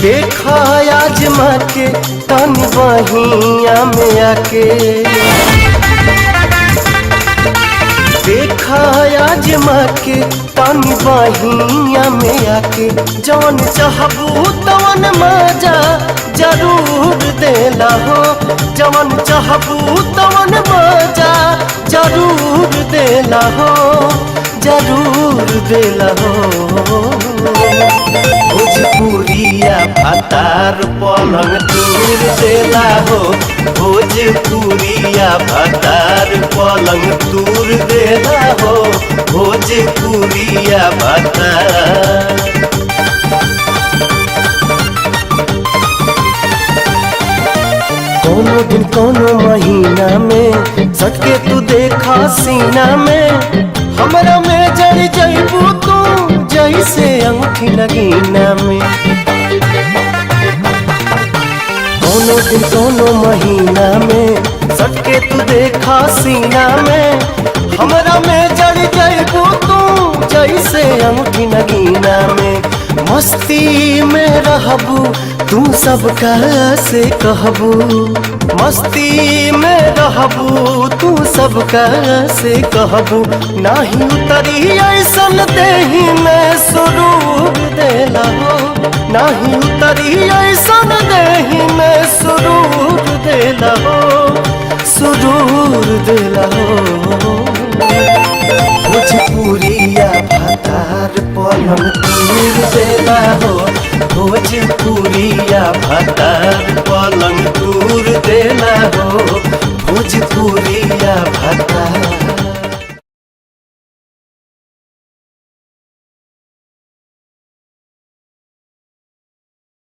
देखा आजमा के तनी बहिया में आके, देखा आजमा के तनी बहिया में आके, जवन चाहबू तवन मजा जरूर देला हो, जवन चाहबू तवन मजा जरूर देला हो, जरूर देला हो। भोजपुरिया भातार पलंग तूर देला हो, भोजपुरिया भातार पलंग तूर देला हो, भोजपुरिया भातार। कोनो दिन कोनो महीना में सटके तू देखा सीना में, हमरा में जड़ जइबू तू जैसे अंगूठी नगीना में। कोनो दिन कोनो महीना में सटके तू देखा सीना में, हमरा में जड़ जइबू तू जैसे अंगूठी नगीना में। मस्ती में रहबू तू सबका से कहबू, मस्ती में रहबू तू सबका से कहबू, नाही उतरी ऐसन देही में सुरूर देला हो, नाही उतरी ऐसन देही में सुरूर देला हो, सुरूर देला हो। भोजपुरिया भातार पलंग तूर देला हो, भोजपुरिया भातार पलंग तूर देला हो, भोजपुरिया भातार।